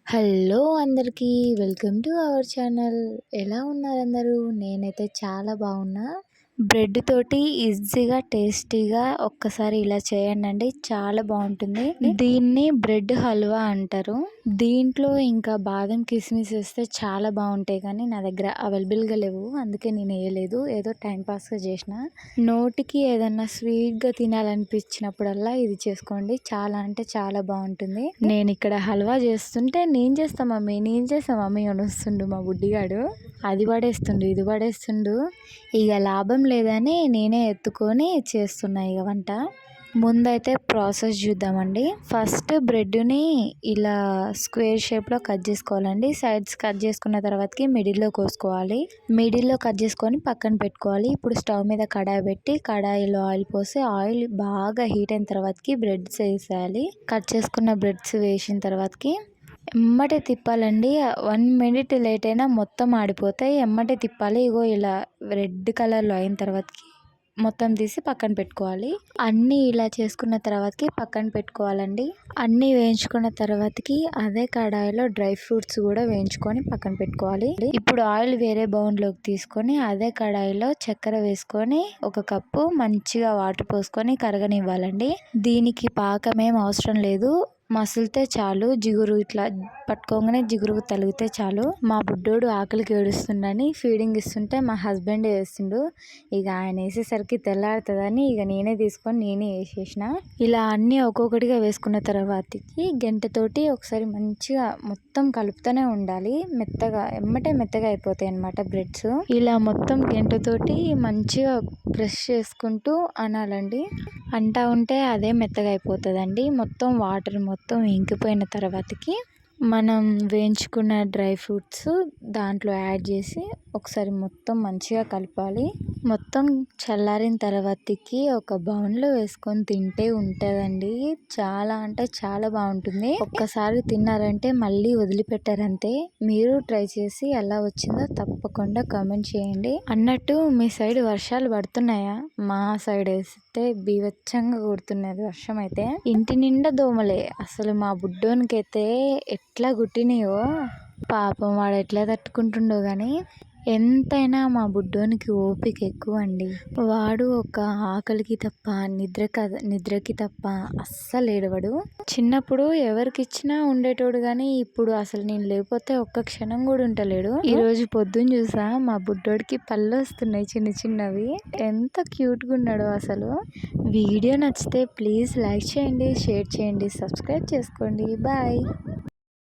Hello అందరికీ welcome to our channel. ఎలా ఉన్నారు అందరూ? నేనైతే చాలా బాగున్నా. బ్రెడ్ తోటి ఈజీగా టేస్టీగా ఒక్కసారి ఇలా చేయండి, చాలా బాగుంటుంది. దీన్ని బ్రెడ్ హల్వా అంటారు. దీంట్లో ఇంకా బాదం కిస్మిస్ వేస్తే చాలా బాగుంటాయి, కానీ నా దగ్గర అవైలబుల్గా లేవు, అందుకే నేను వేయలేదు. ఏదో టైంపాస్గా చేసిన. నోటికి ఏదన్నా స్వీట్గా తినాలనిపించినప్పుడల్లా ఇది చేసుకోండి, చాలా అంటే చాలా బాగుంటుంది. నేను ఇక్కడ హల్వా చేస్తుంటే నేను చేస్తా మమ్మీ అని వస్తుండు మా బుడ్డిగాడు. అది పడేస్తుండు ఇది పడేస్తుండు, ఇక లాభం లేదని నేనే ఎత్తుకొని చేస్తున్నా ఇక వంట. ముందైతే ప్రాసెస్ చూద్దామండి. ఫస్ట్ బ్రెడ్ని ఇలా స్క్వేర్ షేప్లో కట్ చేసుకోవాలండి. సైడ్స్ కట్ చేసుకున్న తర్వాతకి మిడిల్లో కోసుకోవాలి. మిడిల్లో కట్ చేసుకొని పక్కన పెట్టుకోవాలి. ఇప్పుడు స్టవ్ మీద కడాయి పెట్టి కడాయిలో ఆయిల్ పోసి ఆయిల్ బాగా హీట్ అయిన తర్వాతకి బ్రెడ్స్ వేసేయాలి. కట్ చేసుకున్న బ్రెడ్స్ వేసిన తర్వాతకి ఎమ్మటే తిప్పాలండి. 1 మినిట్ లేట్ అయినా మొత్తం ఆడిపోతాయి. ఎమ్మటే తిప్పాలి. ఇగో ఇలా రెడ్ కలర్లో అయిన తర్వాతకి మొత్తం తీసి పక్కన పెట్టుకోవాలి. అన్నీ ఇలా చేసుకున్న తర్వాతకి పక్కన పెట్టుకోవాలండి. అన్నీ వేయించుకున్న తర్వాతకి అదే కడాయిలో డ్రై ఫ్రూట్స్ కూడా వేయించుకొని పక్కన పెట్టుకోవాలి. ఇప్పుడు ఆయిల్ వేరే బౌన్లోకి తీసుకొని అదే కడాయిలో చక్కెర వేసుకొని 1 కప్పు మంచిగా వాటర్ పోసుకొని కరగనివ్వాలండి. దీనికి పాకమేం అవసరం లేదు, మసిలితే చాలు. జిగురు ఇట్లా పట్టుకోగానే జిగురు తలిగితే చాలు. మా బుడ్డోడు ఆకలికి ఏడుస్తుండని ఫీడింగ్ ఇస్తుంటే మా హస్బెండ్ వేస్తుండు. ఇక ఆయన వేసేసరికి తెల్లారుతుందని ఇక నేనే తీసుకొని నేనే వేసేసిన. ఇలా అన్నీ ఒక్కొక్కటిగా వేసుకున్న తర్వాతకి గంటెతోటి ఒకసారి మంచిగా మొత్తం కలుపుతూనే ఉండాలి. మెత్తగా అయిపోతాయి అన్నమాట బ్రెడ్స్. ఇలా మొత్తం గంటెతోటి మంచిగా ప్రెస్ చేసుకుంటూ అనాలండి. అంటా ఉంటే అదే మెత్తగా అయిపోతుందండి. మొత్తం వాటర్ మొత్తం ఇంకిపోయిన తర్వాతకి మనం వేయించుకున్న డ్రై ఫ్రూట్స్ దాంట్లో యాడ్ చేసి ఒకసారి మొత్తం మంచిగా కలపాలి. మొత్తం చల్లారిన తర్వాతకి ఒక బౌన్లో వేసుకొని తింటే ఉంటుందండి, చాలా అంటే చాలా బాగుంటుంది. ఒక్కసారి తిన్నారంటే మళ్ళీ వదిలిపెట్టారంతే. మీరు ట్రై చేసి ఎలా వచ్చిందో తప్పకుండా కామెంట్ చేయండి. అన్నట్టు మీ సైడ్ వర్షాలు పడుతున్నాయా? మా సైడ్ వేస్తే బీభత్సంగా కొడుతున్నది వర్షం అయితే. ఇంటి నిండా దోమలే. అసలు మా బుడ్డోనికి అయితే ఎట్లా కుట్టినాయో పాపం, వాడు ఎట్లా తట్టుకుంటుండో కానీ ఎంతైనా మా బుడ్డోనికి ఓపిక ఎక్కువ అండి. వాడు ఒక ఆకలికి తప్ప నిద్రకి తప్ప అస్సలు ఏడవడు. చిన్నప్పుడు ఎవరికి ఇచ్చినా ఉండేటోడు, కానీ ఇప్పుడు అసలు నేను లేకపోతే ఒక్క క్షణం కూడా ఉంటలేడు. ఈరోజు పొద్దున్న చూసా మా బుడ్డోడికి పళ్ళు వస్తున్నాయి చిన్న చిన్నవి. ఎంత క్యూట్గా ఉన్నాడో అసలు. వీడియో నచ్చితే ప్లీజ్ లైక్ చేయండి, షేర్ చేయండి, సబ్స్క్రైబ్ చేసుకోండి. బాయ్.